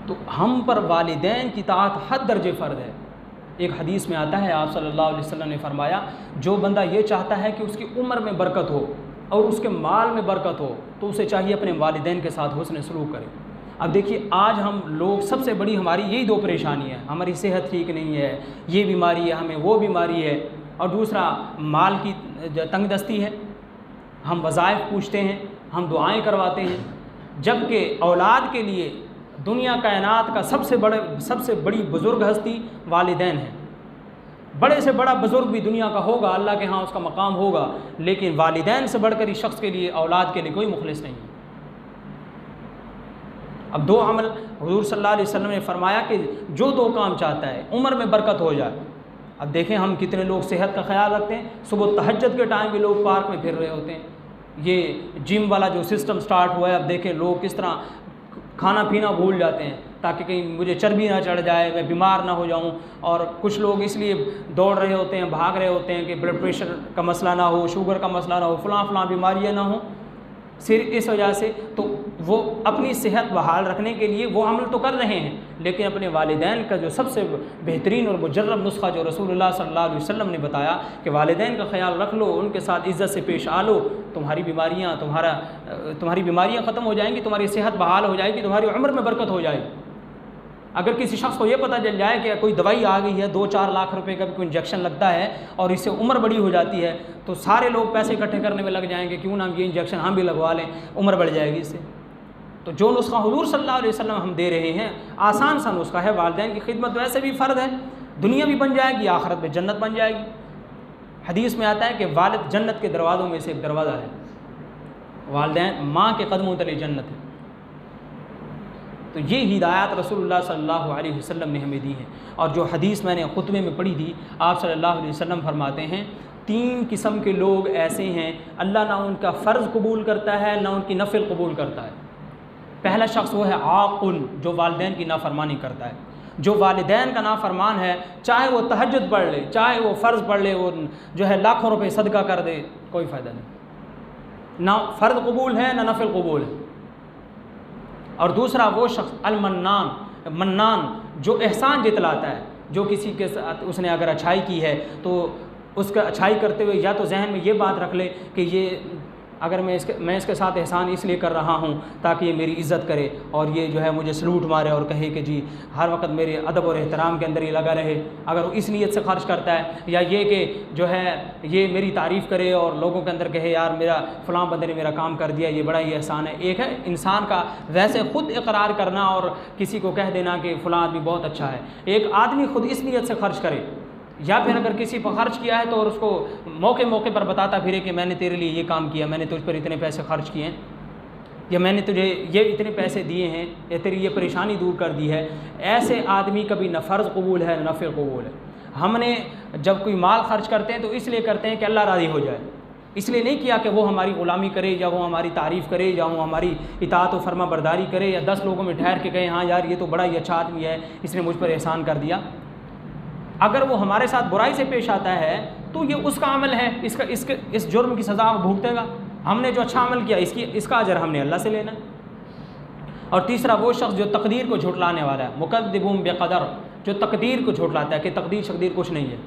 तो हम पर वालिदैन की ताअत हद दर्जे फ़र्ज है। एक हदीस में आता है, आप सल्लल्लाहु अलैहि वसल्लम ने फरमाया, जो बंदा ये चाहता है कि उसकी उम्र में बरकत हो और उसके माल में बरकत हो, तो उसे चाहिए अपने वालिदैन के साथ हुस्न सलूक करे। अब देखिए, आज हम लोग सबसे बड़ी हमारी यही दो परेशानी है, हमारी सेहत ठीक नहीं है, ये बीमारी है, हमें वो बीमारी है, और दूसरा माल की तंगदस्ती है। हम वज़ाइफ पूछते हैं, हम दुआएं करवाते हैं, जबकि औलाद के लिए दुनिया कायनात का सबसे बड़ी बुज़ुर्ग हस्ती वालिदैन है। बड़े से बड़ा बुज़ुर्ग भी दुनिया का होगा, अल्लाह के यहाँ उसका मकाम होगा, लेकिन वालिदैन से बढ़कर इस शख्स के लिए, औलाद के लिए कोई मुखलिस नहीं है। अब दो अमल हुज़ूर सल्लल्लाहु अलैहि वसल्लम ने फरमाया कि जो दो काम चाहता है, उम्र में बरकत हो जाए। अब देखें हम कितने लोग सेहत का ख्याल रखते हैं, सुबह तहज्जुद के टाइम भी लोग पार्क में फिर रहे होते हैं। ये जिम वाला जो सिस्टम स्टार्ट हुआ है, अब देखें लोग किस तरह खाना पीना भूल जाते हैं ताकि कहीं मुझे चर्बी ना चढ़ जाए, मैं बीमार ना हो जाऊं। और कुछ लोग इसलिए दौड़ रहे होते हैं, भाग रहे होते हैं कि ब्लड प्रेशर का मसला ना हो, शुगर का मसला ना हो, फ़लाँ बीमारियाँ ना हो, सिर्फ इस वजह से। तो वो अपनी सेहत बहाल रखने के लिए वो अमल तो कर रहे हैं, लेकिन अपने वालिदैन का जो सबसे बेहतरीन और मुजर्रब नुस्खा जो रसूलुल्लाह सल्लल्लाहु अलैहि वसल्लम ने बताया कि वालिदैन का ख्याल रख लो, उनके साथ इज़्ज़त से पेश आ लो, तुम्हारी बीमारियाँ ख़त्म हो जाएंगी, तुम्हारी सेहत बहाल हो जाएगी, तुम्हारी उम्र में बरकत हो जाएगी। अगर किसी शख्स को ये पता चल जाए कि कोई दवाई आ गई है, 2-4 लाख रुपए का भी कोई इंजेक्शन लगता है और इससे उम्र बड़ी हो जाती है, तो सारे लोग पैसे इकट्ठे करने में लग जाएंगे, क्यों ना ये इंजेक्शन हम भी लगवा लें, उम्र बढ़ जाएगी इससे। तो जो नुस्खा हुज़ूर सल्लल्लाहु अलैहि वसल्लम हम दे रहे हैं, आसान सा नुस्खा है। वालिदैन की खिदमत वैसे भी फ़र्द है, दुनिया भी बन जाएगी, आखिरत में जन्नत बन जाएगी। हदीस में आता है कि वालिद जन्नत के दरवाज़ों में से एक दरवाज़ा है, वालिदैन माँ के कदमों तले जन्नत है। तो ये हिदायत रसूलुल्लाह सल्लल्लाहु अलैहि वसल्लम ने हमें दी है। और जो हदीस मैंने खुतबे में पढ़ी थी, आप सल्लल्लाहु अलैहि वसल्लम फरमाते हैं, 3 किस्म के लोग ऐसे हैं, अल्लाह ना उनका फ़र्ज़ कबूल करता है, ना उनकी नफ़िल कबूल करता है। पहला शख्स वो है आक़ुल, जो वालिदैन की नाफरमानी करता है। जो वालिदैन का नाफरमान है, चाहे वो तहज्जुद पढ़ ले, चाहे वो फ़र्ज़ पढ़ ले, वो जो है लाखों रुपए सदका कर दे, कोई फ़ायदा नहीं, ना फ़र्ज़ कबूल है ना नफ़िल कबूल है। और दूसरा वो शख्स मन्नान, जो एहसान जितलाता है, जो किसी के साथ उसने अगर अच्छाई की है तो उसका अच्छाई करते हुए या तो जहन में ये बात रख ले कि ये अगर मैं इसके साथ एहसान इसलिए कर रहा हूँ ताकि ये मेरी इज़्ज़त करे और ये जो है मुझे सलूट मारे और कहे कि जी हर वक्त मेरे अदब और एहतराम के अंदर ये लगा रहे। अगर वो इस नीयत से खर्च करता है, या ये कि जो है ये मेरी तारीफ़ करे और लोगों के अंदर कहे यार मेरा फ़लाँ बंदे ने मेरा काम कर दिया, ये बड़ा ही एहसान है। एक है इंसान का वैसे ख़ुद इकरार करना और किसी को कह देना कि फ़लाँ आदमी बहुत अच्छा है। एक आदमी ख़ुद इस नीयत से खर्च करे, या फिर अगर किसी पर खर्च किया है तो और उसको मौके पर बताता फिरे कि मैंने तेरे लिए ये काम किया, मैंने तुझ पर इतने पैसे खर्च किए हैं, या मैंने तुझे ये इतने पैसे दिए हैं, या तेरी ये परेशानी दूर कर दी है। ऐसे आदमी कभी न फ़र्ज़ कबूल है न नफ़िल कबूल है। हमने जब कोई माल खर्च करते हैं तो इसलिए करते हैं कि अल्लाह राज़ी हो जाए, इसलिए नहीं किया कि वो हमारी ग़ुलामी करे, या वो हमारी तारीफ़ करे, या वो हमारी इताअत व फरमा बरदारी करे, या 10 लोगों में ठहर के कहे हाँ यार ये तो बड़ा ही अच्छा आदमी है, इसने मुझ पर एहसान कर दिया। अगर वो हमारे साथ बुराई से पेश आता है तो ये उसका अमल है, इस जुर्म की सज़ा वो भुगतेगा। हमने जो अच्छा अमल किया इसका अजर हमने अल्लाह से लेना। और तीसरा वो शख्स जो तकदीर को झुटलाने वाला है, मुकद्दिबुम बेक़दर, जो तकदीर को झुटलाता है कि तकदीर कुछ नहीं है,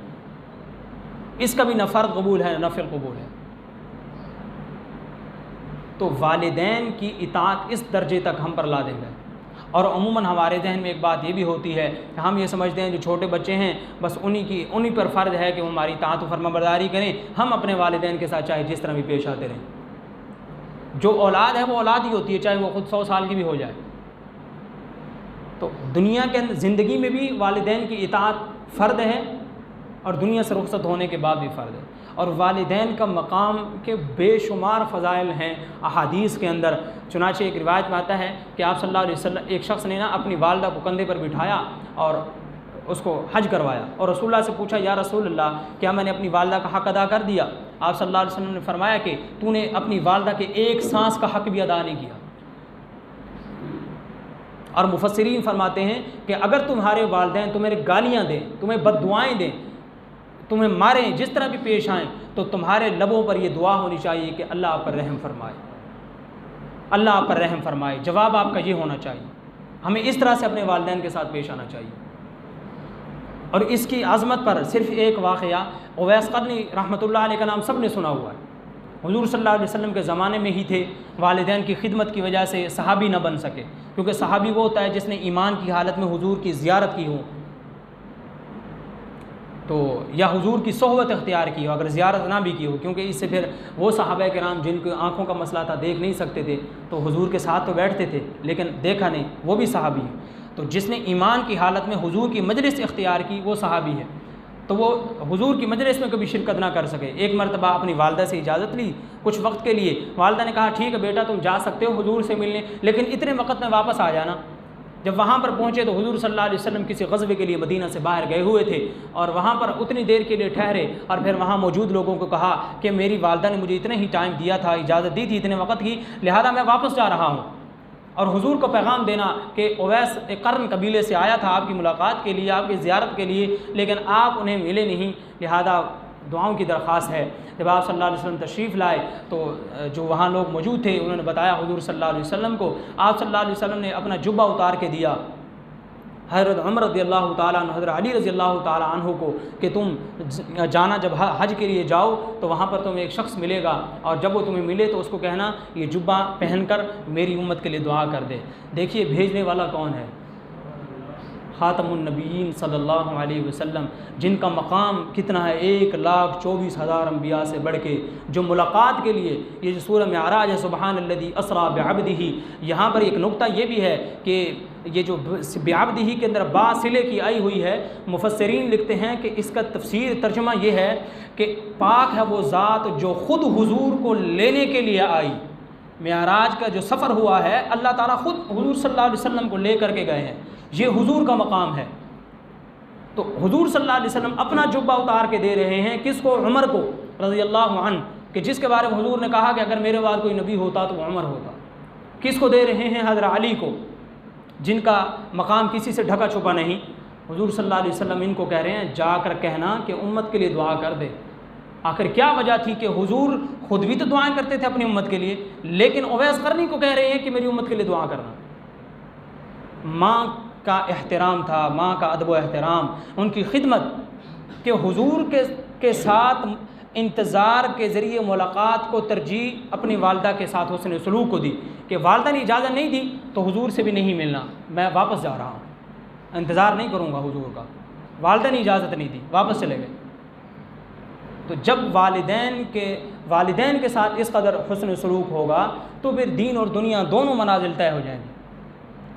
इसका भी न फ़र्ज़ कबूल है न नफ़िल कबूल है। तो वालिदैन की इताअत इस दर्जे तक हम पर ला देगा। और अमूमन हमारे जहन में एक बात ये भी होती है कि हम ये समझते हैं जो छोटे बच्चे हैं बस उन्हीं पर फ़र्ज़ है कि वो हमारी ताअत व फरमाबरदारी करें, हम अपने वालिदैन के साथ चाहे जिस तरह भी पेश आते रहें। जो औलाद है वो औलाद ही होती है, चाहे वो ख़ुद 100 साल की भी हो जाए। तो दुनिया के ज़िंदगी में भी वालिदैन की इताअत फ़र्द है और दुनिया से रुखसत होने के बाद भी फ़र्द है। और वालिदैन का मकाम के बेशुमार फ़ज़ाइल हैं अहादीस के अंदर। चुनांचे एक रिवायत में आता है कि आप सल्लल्लाहु अलैहि वसल्लम, एक शख्स ने ना अपनी वालदा को कंधे पर बिठाया और उसको हज करवाया, और रसूलुल्लाह से पूछा या रसूलल्लाह क्या मैंने अपनी वालदा का हक़ अदा कर दिया? आप सल्लल्लाहु अलैहि वसल्लम ने फरमाया कि तूने अपनी वालदा के एक सांस का हक़ भी अदा नहीं किया। और मुफस्सिरीन फरमाते हैं कि अगर तुम्हारे वालिदैन तुम्हें गालियाँ दें, तुम्हें बद्दुआएँ दें, तुम्हें मारें, जिस तरह भी पेश आएँ, तो तुम्हारे लबों पर यह दुआ होनी चाहिए कि अल्लाह आप पर रहम फरमाए, अल्लाह आप पर रहम फरमाए। जवाब आपका ये होना चाहिए। हमें इस तरह से अपने वालिदैन के साथ पेश आना चाहिए। और इसकी आज़मत पर सिर्फ़ एक वाक़या उवैस क़रनी रहमतुल्लाह अलैह का नाम सब ने सुना हुआ है। हुज़ूर सल्लल्लाहु अलैहि वसल्लम के ज़माने में ही थे, वालिदैन की खिदमत की वजह से सहाबी न बन सके, क्योंकि सहाबी वो होता है जिसने ईमान की हालत में हुज़ूर की ज़ियारत की हो, तो या हुज़ूर की सोहबत इख्तियार की हो, अगर ज़ियारत ना भी की हो, क्योंकि इससे फिर वो सहाबा किराम जिनकी आँखों का मसला था, देख नहीं सकते थे, तो हुज़ूर के साथ तो बैठते थे लेकिन देखा नहीं, वो भी सहाबी है। तो जिसने ईमान की हालत में हुज़ूर की मजलिस इख्तियार की वो सहाबी है, तो वो हुज़ूर की मजलिस में कभी शिरकत ना कर सके। एक मरतबा अपनी वालदा से इजाज़त ली कुछ वक्त के लिए, वालदा ने कहा ठीक है बेटा तुम जा सकते हो हुज़ूर से मिलने, लेकिन इतने वक्त में वापस आ जाना। जब वहाँ पर पहुँचे तो हुज़ूर सल्लल्लाहु अलैहि वसल्लम किसी ग़ज़वे के लिए मदीना से बाहर गए हुए थे और वहाँ पर उतनी देर के लिए ठहरे और फिर वहाँ मौजूद लोगों को कहा कि मेरी वालदा ने मुझे इतने ही टाइम दिया था, इजाज़त दी थी इतने वक्त की, लिहाजा मैं वापस जा रहा हूँ। और हुज़ूर को पैगाम देना कि उवैस क़र्न कबीले से आया था आपकी मुलाकात के लिए, आपकी ज़ियारत के लिए, लेकिन आप उन्हें मिले नहीं, लिहाजा दुआओं की दरख्वास्त है। जब आप सल्लल्लाहु अलैहि वसल्लम तशरीफ़ लाए तो जो वहाँ लोग मौजूद थे उन्होंने बताया हुज़ूर सल्लल्लाहु अलैहि वसल्लम को, आप सल्लल्लाहु अलैहि वसल्लम ने अपना जुब्बा उतार के दिया हज़रत उमर रज़ियल्लाहु ताला अन्हु, हज़रत अली रज़ियल्लाहु ताला अन्हु को कि तुम जाना जब हज के लिए जाओ तो वहाँ पर तुम्हें एक शख्स मिलेगा और जब वो तुम्हें मिले तो उसको कहना ये जुब्बा पहनकर मेरी उम्मत के लिए दुआ कर दे। देखिए भेजने वाला कौन है? ख़ातमुन नबीयीन सल्लल्लाहु अलैहि वसल्लम, जिनका मकाम कितना है 1,24,000 अम्बिया से बढ़ के, जो मुलाकात के लिए ये जो सूरह मिअराज है सुब्हानल्लज़ी अस्रा बिअब्दिही, यहाँ पर एक नुक्ता ये भी है कि ये जो बिअब्दिही के अंदर बासिले की आई हुई है, मुफस्सिरीन लिखते हैं कि इसका तफसीर तर्जुमा ये है कि पाक है वो ज़ात जो ख़ुद हुज़ूर को लेने के लिए आई। मिअराज का जो सफ़र हुआ है अल्लाह ताला ख़ुद हुज़ूर सल्लल्लाहु अलैहि वसल्लम को ले करके गए हैं, ये हुज़ूर का मकाम है। तो हुज़ूर सल्लल्लाहु अलैहि वसल्लम अपना जुब्बा उतार के दे रहे हैं किसको? उमर को रज़ियल्लाहु अन्हु, कि जिसके बारे में हुज़ूर ने कहा कि अगर मेरे बाद कोई नबी होता तो उमर होता। किसको दे रहे हैं? हज़रत अली को, जिनका मकाम किसी से ढका छुपा नहीं। हुज़ूर सल्लल्लाहु अलैहि वसल्लम इनको कह रहे हैं जाकर कहना कि उम्मत के लिए दुआ कर दे। आखिर क्या वजह थी कि हुज़ूर ख़ुद भी तो दुआएं करते थे अपनी उम्मत के लिए, लेकिन उवैस क़रनी को कह रहे हैं कि मेरी उम्मत के लिए दुआ करना। माँ का एहतराम था, माँ का अदब व एहतराम, उनकी खिदमत कि हुज़ूर के साथ इंतज़ार के ज़रिए मुलाकात को तरजीह अपनी वालदा के साथ हुस्न सलूक को दी कि वालदा ने इजाज़त नहीं दी तो हुज़ूर से भी नहीं मिलना, मैं वापस जा रहा हूँ, इंतज़ार नहीं करूँगा हुज़ूर का। वालदा ने इजाज़त नहीं दी, वापस चले गए। तो जब वालिदैन के साथ इस कदर हुस्न सलूक होगा तो फिर दीन और दुनिया दोनों मनाजिल तय हो जाएंगी,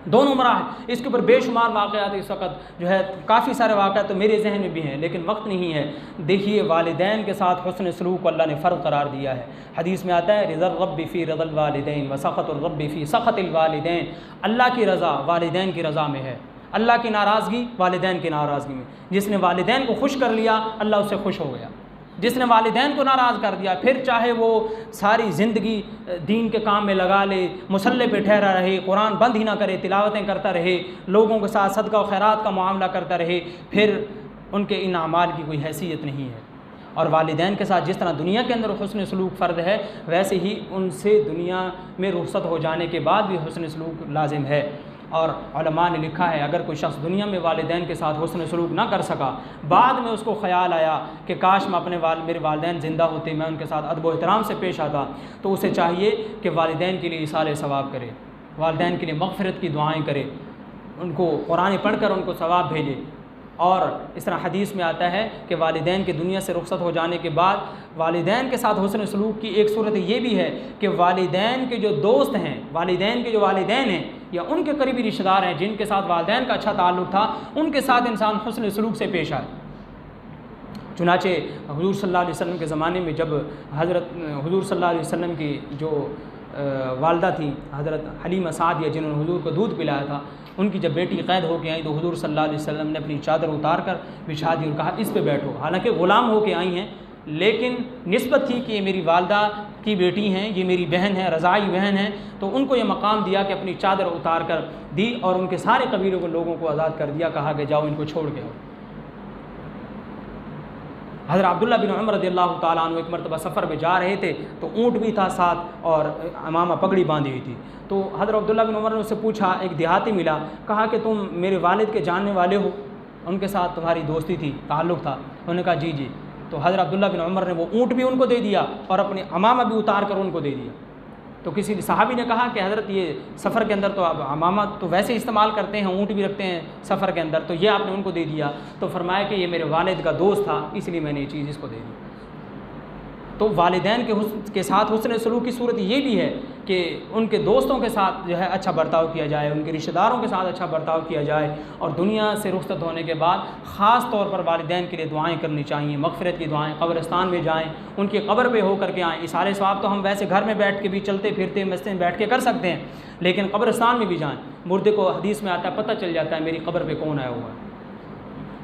दोनों मराहिल। इसके ऊपर बेशुमार वाक़यात इस वक्त जो है, काफ़ी सारे वाक़यात तो मेरे जहन में भी हैं लेकिन वक्त नहीं है। देखिए वालिदैन के साथ हुस्न सलूक को अल्लाह ने फ़र्ज़ करार दिया है। हदीस में आता है रिज़ल रब्बी फ़ी रिज़ल वालिदैन व सख़तुर रब्बी फ़ी सख़तिल वालिदैन, अल्लाह की रज़ा वालिदैन की रज़ा में है, अल्लाह की नाराज़गी वालिदैन की नाराज़गी में। जिसने वालिदैन को खुश कर लिया अल्लाह उससे खुश हो गया, जिसने वालिदैन को नाराज़ कर दिया फिर चाहे वो सारी ज़िंदगी दीन के काम में लगा ले, मुसल्ले पे ठहरा रहे, कुरान बंद ही ना करे, तिलावतें करता रहे, लोगों के साथ सदका और खैरात का मामला करता रहे, फिर उनके इन अमाल की कोई हैसियत नहीं है। और वालिदैन के साथ जिस तरह दुनिया के अंदर हुस्न सलूक फ़र्द है, वैसे ही उनसे दुनिया में रुखसत हो जाने के बाद भी हुस्न सलूक लाजिम है। और उलमा ने लिखा है अगर कोई शख्स दुनिया में वालिदैन के साथ हुस्न सलूक ना कर सका, बाद में उसको ख़याल आया कि काश मैं मेरे वालिदैन ज़िंदा होते, मैं उनके साथ अदब व एहतराम से पेश आता, तो उसे चाहिए कि वालिदैन के लिए इसाले सवाब करे, वालिदैन के लिए मग़फ़िरत की दुआएँ करे, उनको कुरान पढ़कर उनको सवाब भेजे। और इस तरह हदीस में आता है कि वालिदैन के दुनिया से रुखसत हो जाने के बाद वालिदैन के साथ हुस्न सलूक की एक सूरत ये भी है कि वालिदैन के जो दोस्त हैं, वालिदैन के जो वालिदैन हैं या उनके करीबी रिश्तेदार हैं जिनके साथ वालिदैन का अच्छा ताल्लुक़ था, उनके साथ इंसान हुस्न सलूक से पेश आए। चुनाचे हुज़ूर सल्लल्लाहु अलैहि वसल्लम के ज़माने में जब हुज़ूर सल्लल्लाहु अलैहि वसल्लम की जो वालदा थी हज़रत हलीमा सादिया, जिन्होंने हुज़ूर को दूध पिलाया था, उनकी जब बेटी क़ैद होकर आई तो हुज़ूर सल्लल्लाहु अलैहि वसल्लम ने अपनी चादर उतार कर बिछा दी और कहा इस पे बैठो। हालांकि ग़ुलाम होकर आई हैं लेकिन निस्बत थी कि ये मेरी वालदा की बेटी हैं, ये मेरी बहन है, रज़ाई बहन है, तो उनको ये मकाम दिया कि अपनी चादर उतार कर दी और उनके सारे कबीलों को लोगों को आज़ाद कर दिया, कहा कि जाओ इनको छोड़ के आओ। हज़रत अब्दुल्ला बिन उमर रज़ियल्लाहु ताला अन्हु एक मरतबा सफ़र में जा रहे थे, तो ऊँट भी था साथ और इमामा पगड़ी बांधी हुई थी। तो हज़रत अब्दुल्ला बिन उमर ने उससे पूछा, एक देहाती मिला, कहा कि तुम मेरे वालिद के जानने वाले हो, उनके साथ तुम्हारी दोस्ती थी, ताल्लुक़ था? उन्होंने कहा जी जी। तो हज़रत अब्दुल्ला बिन उमर ने वो ऊँट भी उनको दे दिया और अपने अमामा भी उतार कर उनको दे दिया। तो किसी सहाबी ने कहा कि हज़रत ये सफ़र के अंदर तो अब अमामा तो वैसे इस्तेमाल करते हैं, ऊँट भी रखते हैं सफ़र के अंदर, तो ये आपने उनको दे दिया। तो फरमाया कि ये मेरे वालिद का दोस्त था, इसलिए मैंने ये चीज़ इसको दे दी। तो वालिदैन के साथ हुस्न सलूक की सूरत ये भी है कि उनके दोस्तों के साथ जो है अच्छा बर्ताव किया जाए, उनके रिश्तेदारों के साथ अच्छा बर्ताव किया जाए, और दुनिया से रुखसत होने के बाद ख़ास तौर पर वालिदैन के लिए दुआएं करनी चाहिए, मग़फ़िरत की दुआएं, कब्रिस्तान में जाएं, उनकी कब्र पे हो करके आएँ। इसाले सवाब तो हम वैसे घर में बैठ के भी चलते फिरते मस्जिद में बैठ के कर सकते हैं, लेकिन कब्रिस्तान में भी जाएँ। मुर्दे को हदीस में आता है, पता चल जाता है मेरी कब्र पर कौन आया हुआ है।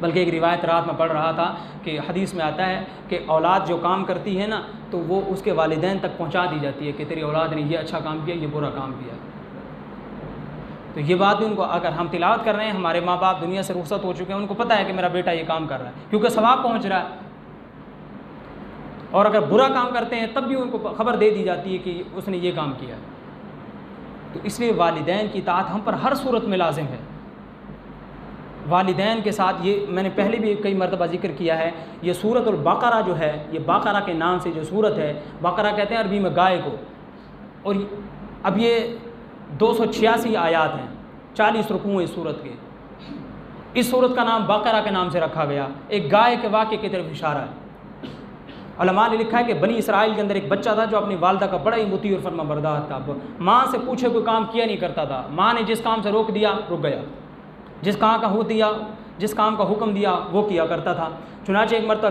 बल्कि एक रिवायत रात में पढ़ रहा था कि हदीस में आता है कि औलाद जो काम करती है ना, तो वो उसके वालिदैन तक पहुंचा दी जाती है कि तेरी औलाद ने ये अच्छा काम किया, ये बुरा काम किया। तो ये बात भी उनको, अगर हम तिलावत कर रहे हैं, हमारे माँ बाप दुनिया से रुखसत हो चुके हैं, उनको पता है कि मेरा बेटा ये काम कर रहा है, क्योंकि सवाब पहुँच रहा है। और अगर बुरा काम करते हैं तब भी उनको खबर दे दी जाती है कि उसने ये काम किया। तो इसलिए वालिदैन की इताअत हम पर हर सूरत में लाजिम है। वालिदैन के साथ, ये मैंने पहले भी कई मरतबा ज़िक्र किया है, ये सूरत बक़रा जो है, ये बक़रा के नाम से जो सूरत है, बक़रा कहते हैं अरबी में गाय को, और अब ये 286 आयात हैं, 40 रुकू इस सूरत के। इस सूरत का नाम बक़रा के नाम से रखा गया, एक गाय के वाक़े की तरफ इशारा है। उलमा ने लिखा है कि बनी इसराइल के अंदर एक बच्चा था जो अपनी वालदा का बड़ा ही मुती और फरमाबरदार था। माँ से पूछे कोई काम किया नहीं करता था, माँ ने जिस काम से रोक दिया रुक गया, जिस काम का हुक्म दिया वो किया करता था। चुनांचे एक मरतबा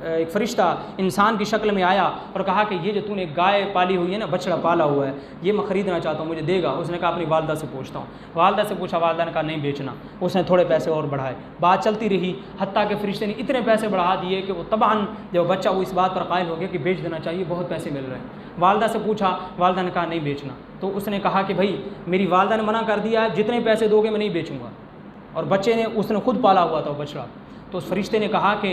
एक फ़रिश्ता इंसान की शक्ल में आया और कहा कि ये जो तूने गाय पाली हुई है ना, बछड़ा पाला हुआ है, ये मैं ख़रीदना चाहता हूँ, मुझे देगा? उसने कहा अपनी वालदा से पूछता हूँ। वालदा से पूछा, वालदा ने कहा नहीं बेचना। उसने थोड़े पैसे और बढ़ाए, बात चलती रही, हत्ता के फ़रिश्ते ने इतने पैसे बढ़ा दिए कि वो तबान जब बच्चा वो इस बात पर कायल हो गया कि बेच देना चाहिए, बहुत पैसे मिल रहे हैं। वालदा से पूछा, वालदा ने कहा नहीं बेचना। तो उसने कहा कि भाई मेरी वालदा ने मना कर दिया है, जितने पैसे दोगे मैं नहीं बेचूँगा। और बच्चे ने, उसने खुद पाला हुआ था बछड़ा। तो उस फरिश्ते ने कहा कि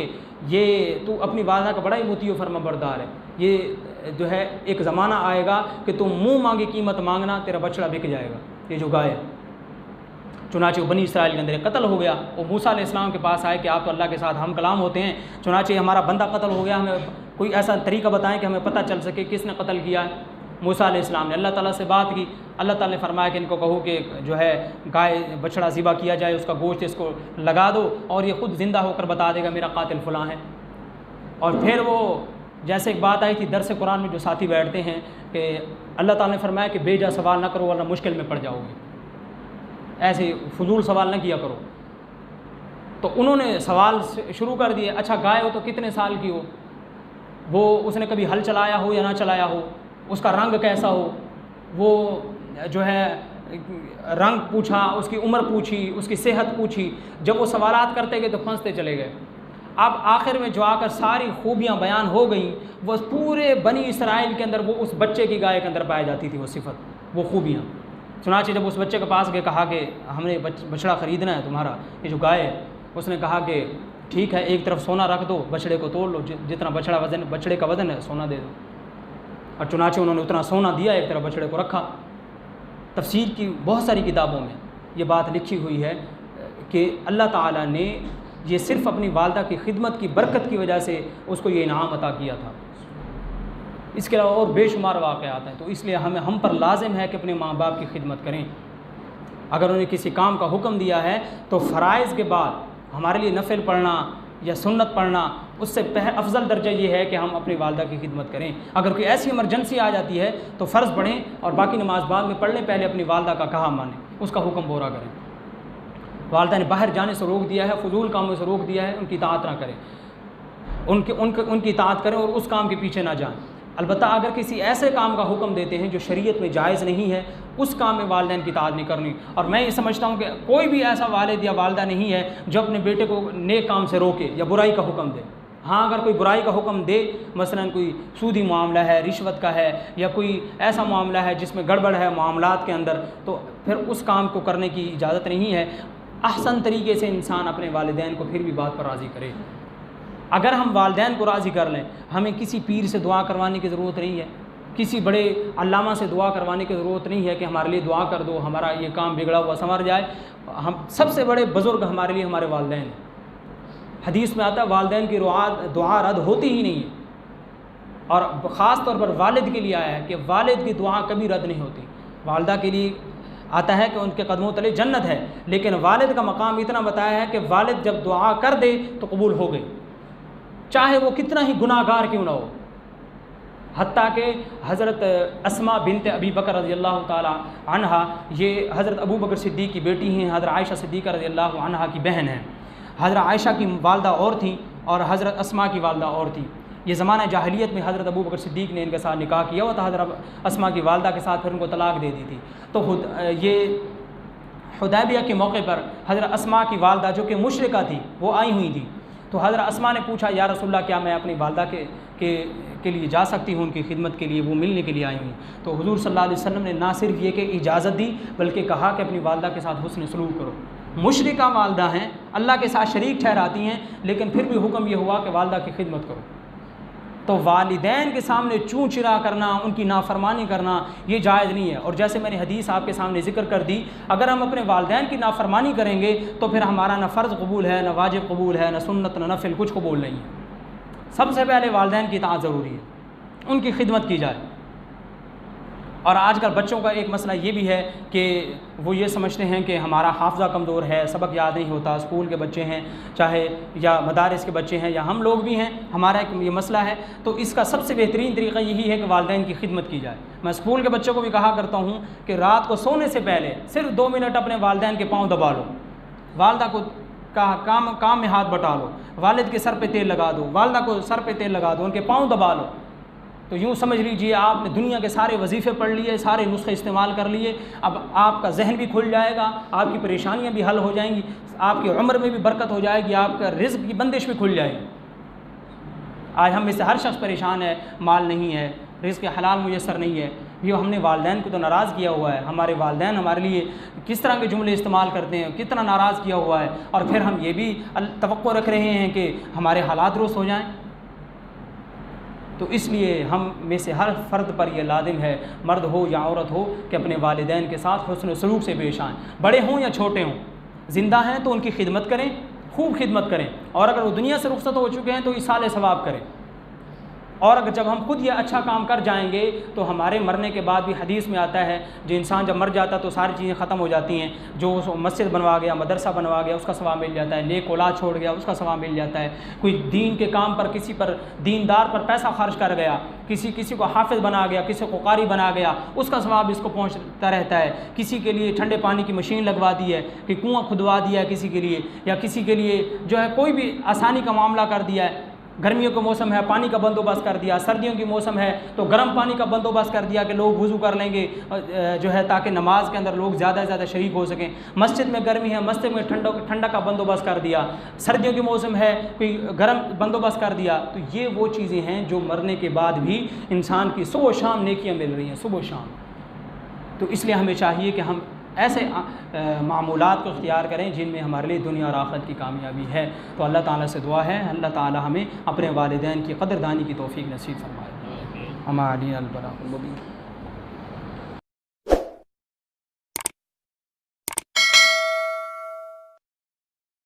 ये तू अपनी वालदा का बड़ा ही मुती फरमाबरदार है, ये जो है एक ज़माना आएगा कि तुम मुँह मांगी कीमत मांगना, तेरा बछड़ा बिक जाएगा, ये जो गाय है। चुनाचे बनी इसराइल के अंदर कत्ल हो गया। वो मूसा अलैहिस्सलाम के पास आए कि आप तो अल्लाह के साथ हम कलाम होते हैं, चुनाचे हमारा बंदा कत्ल हो गया, हमें कोई ऐसा तरीका बताएं कि हमें पता चल सके किसने कत्ल किया है। मूसा अलैहिस्सलाम ने अल्लाह ताला से बात की, अल्लाह ताला ने फरमाया कि इनको कहो कि जो है गाय बछड़ा ज़िबा किया जाए, उसका गोश्त इसको लगा दो और ये ख़ुद ज़िंदा होकर बता देगा मेरा कातिल फ़लाँ है। और फिर वो जैसे एक बात आई थी दरस कुरान में जो साथी बैठते हैं कि अल्लाह ताला ने फरमाया कि बेजा सवाल ना करो वरना मुश्किल में पड़ जाओगे, ऐसे फजूल सवाल न किया करो। तो उन्होंने सवाल शुरू कर दिए, अच्छा गाय हो तो कितने साल की हो, वो उसने कभी हल चलाया हो या ना चलाया हो, उसका रंग कैसा हो, वो जो है रंग पूछा, उसकी उम्र पूछी, उसकी सेहत पूछी। जब वो सवालात करते गए तो फंसते चले गए। अब आखिर में जो आकर सारी खूबियाँ बयान हो गई, वो पूरे बनी इसराइल के अंदर वो उस बच्चे की गाय के अंदर पाई जाती थी, वो सिफत, वो खूबियाँ। चुनांचे जब उस बच्चे के पास गए, कहा कि हमने बछड़ा ख़रीदना है तुम्हारा, ये जो गाय है। उसने कहा कि ठीक है, एक तरफ सोना रख दो, बछड़े को तोड़ लो, जितना बछड़े का वज़न है सोना दे दो। और चुनांचे उन्होंने उतना सोना दिया, एक तरफ बछड़े को रखा। तफसीर की बहुत सारी किताबों में ये बात लिखी हुई है कि अल्लाह ताला ने ये सिर्फ़ अपनी वालदा की खिदमत की बरकत की वजह से उसको ये इनाम अता किया था। इसके अलावा और बेशुमार वाक़यात हैं। तो इसलिए हम पर लाजिम है कि अपने माँ बाप की खिदमत करें। अगर उन्हें किसी काम का हुक्म दिया है तो फ़राइज़ के बाद हमारे लिए नफ़िल पढ़ना या सुन्नत पढ़ना, उससे अफजल दर्जा ये है कि हम अपनी वालदा की खिदमत करें। अगर कोई ऐसी इमरजेंसी आ जाती है तो फ़र्ज़ पढ़ें और बाकी नमाज बाद में पढ़ लें, पहले अपनी वालदा का कहा मानें, उसका हुक्म पूरा करें। वालदा ने बाहर जाने से रोक दिया है, फ़ुजूल कामों से रोक दिया है, उनकी इताअत ना करें, उनकी इताअत करें और उस काम के पीछे ना जाएं। अलबत्ता अगर किसी ऐसे काम का हुक्म देते हैं जो शरीयत में जायज़ नहीं है, उस काम में वालिदैन की इताअत नहीं करनी। और मैं ये समझता हूँ कि कोई भी ऐसा वालिद या वालिदा नहीं है जो अपने बेटे को नेक काम से रोके या बुराई का हुक्म दे। हाँ, अगर कोई बुराई का हुक्म दे, मसलन कोई सूदी मामला है, रिश्वत का है, या कोई ऐसा मामला है जिसमें गड़बड़ है मामलात के अंदर, तो फिर उस काम को करने की इजाज़त नहीं है। अहसन तरीके से इंसान अपने वालिदैन को फिर भी बात पर राज़ी करे। अगर हम वालिदैन को राज़ी कर लें, हमें किसी पीर से दुआ करवाने की ज़रूरत नहीं है, किसी बड़े अल्लामा से दुआ करवाने की ज़रूरत नहीं है कि हमारे लिए दुआ कर दो, हमारा ये काम बिगड़ा हुआ संवर जाए। हम सबसे बड़े बुज़ुर्ग हमारे लिए हमारे वालिदैन हैं। हदीस में आता है वालिदैन की दुआ रद्द होती ही नहीं है, और ख़ास तौर पर वालिद के लिए आया है कि वालिद की दुआ कभी रद्द नहीं होती। वालदा के लिए आता है कि उनके कदमों तले जन्नत है, लेकिन वालिद का मकाम इतना बताया है कि वालिद जब दुआ कर दे तो कबूल हो गई, चाहे वो कितना ही गुनाहगार क्यों ना हो। हत्ता के हज़रत अस्मा बिनत अबी बकर रज़ी अल्लाह ताला अन्हा, ये हज़रत अबू बकर सिद्दीक़ की बेटी हैं, हज़रत आयशा सिद्दीक़ा रज़ी अल्लाह अन्हा की बहन हैं। हज़रत आयशा की वालदा और थी और हज़रत अस्मा की वालदा और थी। ये ज़माना जाहिलियत में हज़रत अबू बकर सिद्दीक़ ने इनके साथ निकाह किया हुआ था हज़रत अस्मा की वालदा के साथ, फिर उनको तलाक़ दे दी थी। तो ये हुदैबिया के मौके पर हज़रत अस्मा की वालदा जो कि मुशरिका थी वो आई हुई थी। तो हज़रत अस्मा ने पूछा, या रसूलल्लाह क्या मैं अपनी वालदा के लिए जा सकती हूँ, उनकी खिदमत के लिए, वो मिलने के लिए आई हुई। तो हुज़ूर सल्लल्लाहु अलैहि वसल्लम ने ना सिर्फ ये कि इजाज़त दी, बल्कि कहा कि अपनी वालदा के साथ हुस्न सलूक करो। मुशरिका वालदा हैं, अल्लाह के साथ शरीक ठहराती हैं, लेकिन फिर भी हुक्म ये हुआ कि वालदा की खिदमत करो। तो वालिदैन के सामने चूँ चिरा करना, उनकी नाफरमानी करना, ये जायज़ नहीं है। और जैसे मैंने हदीस आपके सामने ज़िक्र कर दी, अगर हम अपने वालिदैन की नाफरमानी करेंगे तो फिर हमारा न फ़र्ज़ कबूल है, न वाजिब कबूल है, न सुन्नत, न नफ़िल, कुछ कबूल नहीं है। सबसे पहले वालिदैन की इताअत ज़रूरी है, उनकी खिदमत की जाए। और आजकल बच्चों का एक मसला ये भी है कि वो ये समझते हैं कि हमारा हाफ़ज़ा कमज़ोर है, सबक याद नहीं होता। स्कूल के बच्चे हैं चाहे या मदारिस के बच्चे हैं या हम लोग भी हैं, हमारा एक ये मसला है। तो इसका सबसे बेहतरीन तरीक़ा यही है कि वालिदैन की खिदमत की जाए। मैं स्कूल के बच्चों को भी कहा करता हूँ कि रात को सोने से पहले सिर्फ 2 मिनट अपने वालिदैन के पाँव दबा लो, वालदा को काम में हाथ बटा लो, वालिद के सर पे तेल लगा दो, वालदा को सर पे तेल लगा दो, उनके पाँव दबा लो। तो यूँ समझ लीजिए आपने दुनिया के सारे वजीफ़े पढ़ लिए, सारे नुस्खे इस्तेमाल कर लिए। अब आपका जहन भी खुल जाएगा, आपकी परेशानियां भी हल हो जाएंगी, आपकी उम्र में भी बरकत हो जाएगी, आपका रिज़्क़ की बंदिश भी खुल जाएगी। आज हम में से हर शख्स परेशान है, माल नहीं है, रिज़्क़ हलाल मुयस्सर नहीं है। ये हमने वालिदैन को तो नाराज़ किया हुआ है, हमारे वालिदैन हमारे लिए किस तरह के जुमले इस्तेमाल करते हैं, कितना नाराज़ किया हुआ है। और फिर हम ये भी तवक्को रख रहे हैं कि हमारे हालात दुरुस्त हो जाएँ। तो इसलिए हम में से हर फ़र्द पर यह लाजिम है, मर्द हो या औरत हो, कि अपने वालिदैन के साथ हुस्न सलूक से पेश आएँ। बड़े हों या छोटे हों, ज़िंदा हैं तो उनकी खिदमत करें, खूब खिदमत करें। और अगर वो दुनिया से रुखसत हो चुके हैं तो इसाले सवाब करें। और अगर जब हम खुद ये अच्छा काम कर जाएंगे तो हमारे मरने के बाद भी हदीस में आता है, जो इंसान जब मर जाता तो सारी चीज़ें ख़त्म हो जाती हैं। जो मस्जिद बनवा गया, मदरसा बनवा गया, उसका सवाब मिल जाता है। नेक औलाद छोड़ गया, उसका सवाब मिल जाता है। कोई दीन के काम पर, किसी पर, दीनदार पर पैसा खर्च कर गया, किसी को हाफिज़ बना गया, किसी को कारी बना गया, उसका सवाब इसको पहुँचता रहता है। किसी के लिए ठंडे पानी की मशीन लगवा दी है, कि कुआँ खुदवा दिया है किसी के लिए, या किसी के लिए जो है कोई भी आसानी का मामला कर दिया है। गर्मियों का मौसम है, पानी का बंदोबस्त कर दिया, सर्दियों की मौसम है तो गर्म पानी का बंदोबस्त कर दिया कि लोग वुज़ू कर लेंगे जो है, ताकि नमाज के अंदर लोग ज़्यादा से ज़्यादा शरीक हो सकें। मस्जिद में गर्मी है, मस्जिद में ठंडा का बंदोबस्त कर दिया। सर्दियों के मौसम है, कोई गर्म बंदोबस्त कर दिया। तो ये वो चीज़ें हैं जो मरने के बाद भी इंसान की सुबह शाम नेकियां मिल रही हैं, सुबह शाम। तो इसलिए हमें चाहिए कि हम ऐसे मामूलात को इख्तियार करें जिनमें हमारे लिए दुनिया और आखिरत की कामयाबी है। तो अल्लाह ताला से दुआ है, अल्लाह ताला हमें अपने वालिदैन की क़दरदानी की तौफ़ीक़ नसीब फरमाए। अमा अली अल बलागुल मुबीन।